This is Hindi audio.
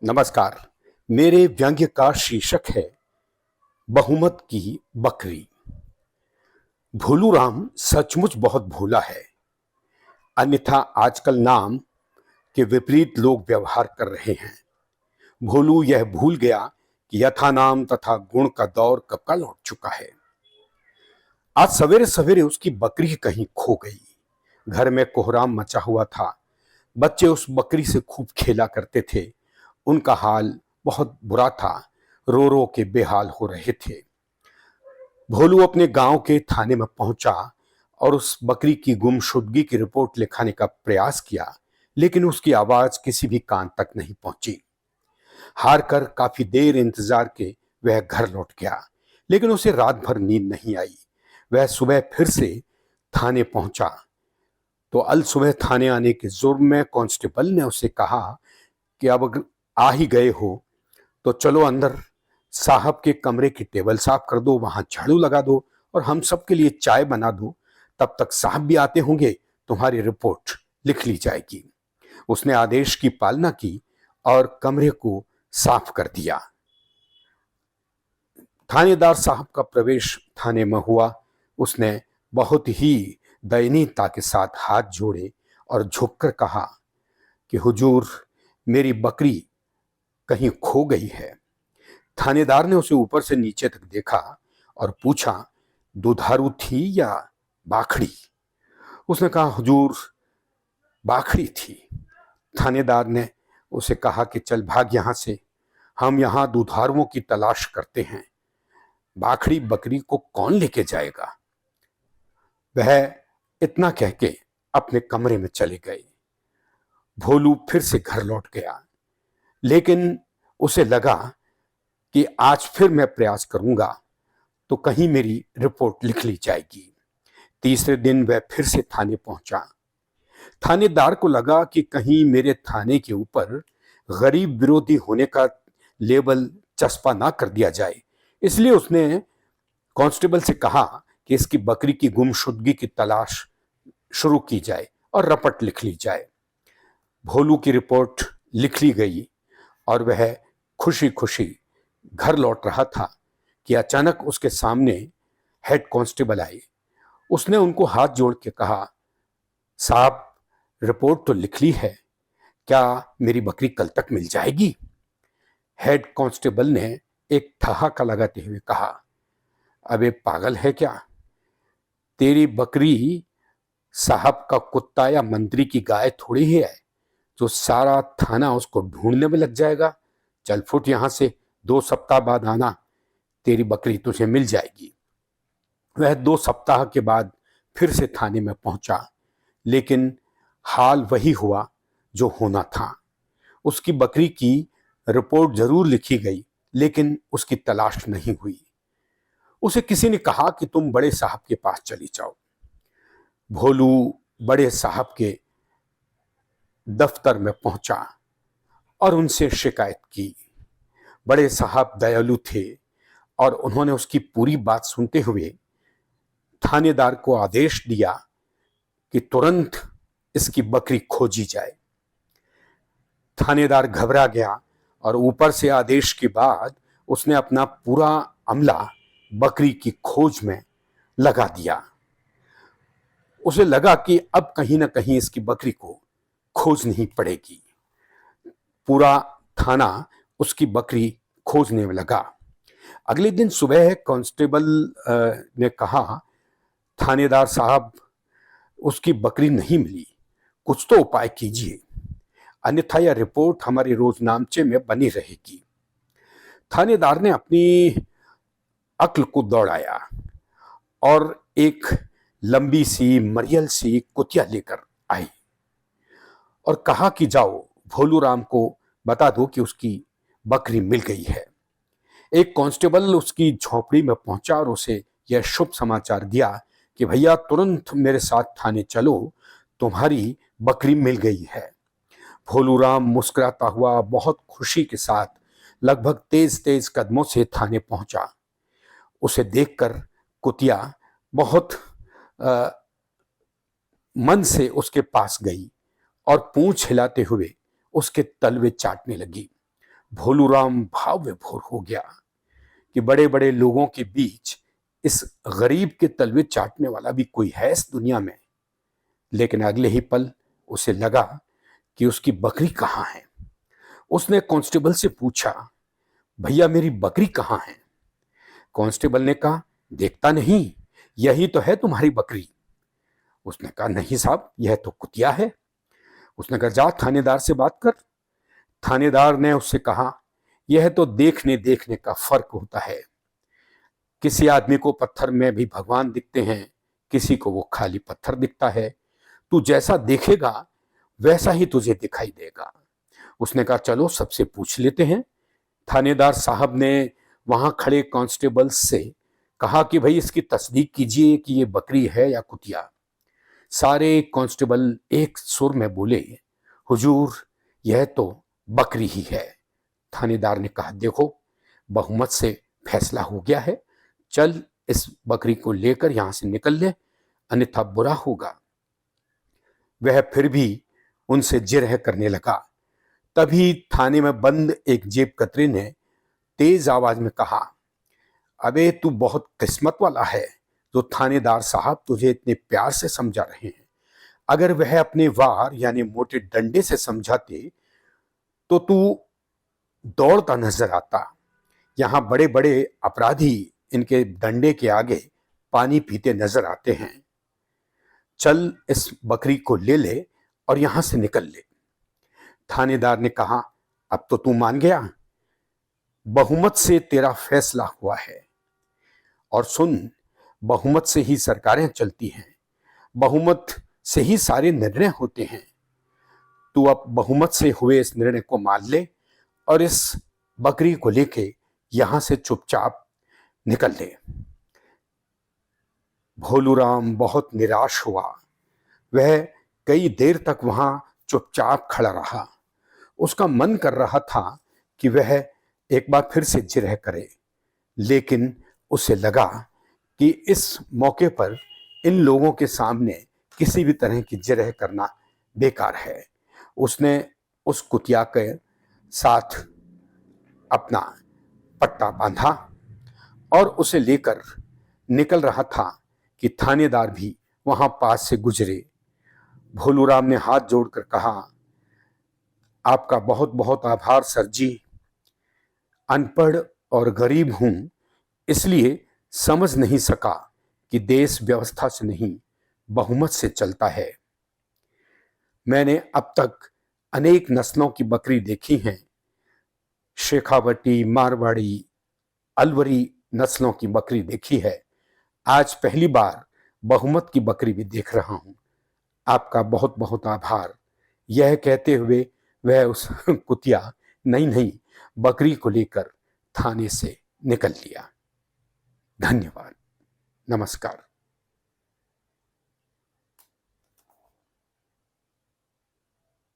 नमस्कार। मेरे व्यंग्य का शीर्षक है बहुमत की बकरी। भोलू राम सचमुच बहुत भोला है, अन्यथा आजकल नाम के विपरीत लोग व्यवहार कर रहे हैं। भोलू यह भूल गया कि यथा नाम तथा गुण का दौर कब का लौट चुका है। आज सवेरे सवेरे उसकी बकरी कहीं खो गई। घर में कोहराम मचा हुआ था। बच्चे उस बकरी से खूब खेला करते थे। उनका हाल बहुत बुरा था, रो रो के बेहाल हो रहे थे। भोलू अपने गांव के थाने में पहुंचा और उस बकरी की गुमशुदगी की रिपोर्ट लिखाने का प्रयास किया, लेकिन उसकी आवाज किसी भी कान तक नहीं पहुंची। हार कर काफी देर इंतजार के वह घर लौट गया, लेकिन उसे रात भर नींद नहीं आई। वह सुबह फिर से थाने पहुंचा तो अल सुबह थाने आने के जुर्म में कांस्टेबल ने उसे कहा कि अब अगर आ ही गए हो तो चलो अंदर, साहब के कमरे की टेबल साफ कर दो, वहां झाड़ू लगा दो और हम सबके लिए चाय बना दो। तब तक साहब भी आते होंगे, तुम्हारी रिपोर्ट लिख ली जाएगी। उसने आदेश की पालना की और कमरे को साफ कर दिया। थानेदार साहब का प्रवेश थाने में हुआ। उसने बहुत ही दयनीयता के साथ हाथ जोड़े और झुककर कहा कि हुजूर, मेरी बकरी कहीं खो गई है। थानेदार ने उसे ऊपर से नीचे तक देखा और पूछा, दुधारू थी या बाखड़ी? उसने कहा, हुजूर, बाखड़ी थी। थानेदार ने उसे कहा कि चल भाग यहां से, हम यहां दुधारुओं की तलाश करते हैं। बाखड़ी बकरी को कौन लेके जाएगा? वह इतना कह के अपने कमरे में चले गए। भोलू फिर से घर लौट गया, लेकिन उसे लगा कि आज फिर मैं प्रयास करूंगा तो कहीं मेरी रिपोर्ट लिख ली जाएगी। तीसरे दिन वह फिर से थाने पहुंचा। थानेदार को लगा कि कहीं मेरे थाने के ऊपर गरीब विरोधी होने का लेबल चस्पा ना कर दिया जाए, इसलिए उसने कांस्टेबल से कहा कि इसकी बकरी की गुमशुदगी की तलाश शुरू की जाए और रपट लिख ली जाए। भोलू की रिपोर्ट लिख ली गई और वह खुशी खुशी घर लौट रहा था कि अचानक उसके सामने हेड कांस्टेबल आए। उसने उनको हाथ जोड़ के कहा, साहब, रिपोर्ट तो लिख ली है, क्या मेरी बकरी कल तक मिल जाएगी? हेड कांस्टेबल ने एक ठहाका लगाते हुए कहा, अबे पागल है क्या? तेरी बकरी साहब का कुत्ता या मंत्री की गाय थोड़ी ही है जो सारा थाना उसको ढूंढने में लग जाएगा। चल फुट यहां से, 2 सप्ताह बाद आना, तेरी बकरी तुझे मिल जाएगी। वह 2 सप्ताह के बाद फिर से थाने में पहुंचा, लेकिन हाल वही हुआ जो होना था। उसकी बकरी की रिपोर्ट जरूर लिखी गई, लेकिन उसकी तलाश नहीं हुई। उसे किसी ने कहा कि तुम बड़े साहब के पास चली जाओ। भोलू बड़े साहब के दफ्तर में पहुंचा और उनसे शिकायत की। बड़े साहब दयालु थे और उन्होंने उसकी पूरी बात सुनते हुए थानेदार को आदेश दिया कि तुरंत इसकी बकरी खोजी जाए। थानेदार घबरा गया और ऊपर से आदेश के बाद उसने अपना पूरा अमला बकरी की खोज में लगा दिया। उसे लगा कि अब कहीं ना कहीं इसकी बकरी को खोजनी पड़ेगी। पूरा थाना उसकी बकरी खोजने में लगा। अगले दिन सुबह कांस्टेबल ने कहा, थानेदार साहब, उसकी बकरी नहीं मिली, कुछ तो उपाय कीजिए, अन्यथा यह रिपोर्ट हमारे रोजनामचे में बनी रहेगी। थानेदार ने अपनी अक्ल को दौड़ाया और एक लंबी सी मरियल सी कुतिया लेकर आई और कहा कि जाओ, भोलू राम को बता दो कि उसकी बकरी मिल गई है। एक कांस्टेबल उसकी झोपड़ी में पहुंचा और उसे यह शुभ समाचार दिया कि भैया, तुरंत मेरे साथ थाने चलो, तुम्हारी बकरी मिल गई है। भोलू राम मुस्कुराता हुआ बहुत खुशी के साथ लगभग तेज तेज कदमों से थाने पहुंचा। उसे देखकर कुतिया बहुत मन से उसके पास गई और पूंछ हिलाते हुए उसके तलवे चाटने लगी। भोलूराम भाव विभोर हो गया कि बड़े बड़े लोगों के बीच इस गरीब के तलवे चाटने वाला भी कोई है इस दुनिया में। लेकिन अगले ही पल उसे लगा कि उसकी बकरी कहाँ है। उसने कांस्टेबल से पूछा, भैया मेरी बकरी कहाँ है? कांस्टेबल ने कहा, देखता नहीं, यही तो है तुम्हारी बकरी। उसने कहा, नहीं साहब, यह तो कुतिया है। उसने कहा, जा थानेदार से बात कर। थानेदार ने उससे कहा, यह तो देखने देखने का फर्क होता है। किसी आदमी को पत्थर में भी भगवान दिखते हैं, किसी को वो खाली पत्थर दिखता है। तू जैसा देखेगा वैसा ही तुझे दिखाई देगा। उसने कहा, चलो सबसे पूछ लेते हैं। थानेदार साहब ने वहां खड़े कांस्टेबल से कहा कि भाई इसकी तस्दीक कीजिए कि ये बकरी है या कुतिया। सारे कांस्टेबल एक सुर में बोले, हुजूर यह तो बकरी ही है। थानेदार ने कहा, देखो बहुमत से फैसला हो गया है, चल इस बकरी को लेकर यहां से निकल ले, अन्यथा बुरा होगा। वह फिर भी उनसे जिरह करने लगा। तभी थाने में बंद एक जेब कतरे ने तेज आवाज में कहा, अबे तू बहुत किस्मत वाला है जो थानेदार साहब तुझे इतने प्यार से समझा रहे हैं। अगर वह अपने वार यानी मोटे डंडे से समझाते तो तू दौड़ता नजर आता। यहां बड़े बड़े अपराधी इनके डंडे के आगे पानी पीते नजर आते हैं। चल इस बकरी को ले ले और यहां से निकल ले। थानेदार ने कहा, अब तो तू मान गया, बहुमत से तेरा फैसला हुआ है। और सुन, बहुमत से ही सरकारें चलती हैं, बहुमत से ही सारे निर्णय होते हैं। तू अब बहुमत से हुए इस निर्णय को मान ले और इस बकरी को लेके यहां से चुपचाप निकल ले। भोलूराम बहुत निराश हुआ। वह कई देर तक वहां चुपचाप खड़ा रहा। उसका मन कर रहा था कि वह एक बार फिर से जिरह करे, लेकिन उसे लगा कि इस मौके पर इन लोगों के सामने किसी भी तरह की जिरह करना बेकार है। उसने उस कुतिया के साथ अपना पट्टा बांधा और उसे लेकर निकल रहा था कि थानेदार भी वहां पास से गुजरे। भोलूराम ने हाथ जोड़कर कहा, आपका बहुत बहुत आभार सर जी। अनपढ़ और गरीब हूं, इसलिए समझ नहीं सका कि देश व्यवस्था से नहीं बहुमत से चलता है। मैंने अब तक अनेक नस्लों की बकरी देखी हैं, शेखावटी, मारवाड़ी, अलवरी नस्लों की बकरी देखी है। आज पहली बार बहुमत की बकरी भी देख रहा हूं। आपका बहुत बहुत आभार। यह कहते हुए वह उस कुतिया नहीं बकरी को लेकर थाने से निकल लिया। धन्यवाद। नमस्कार।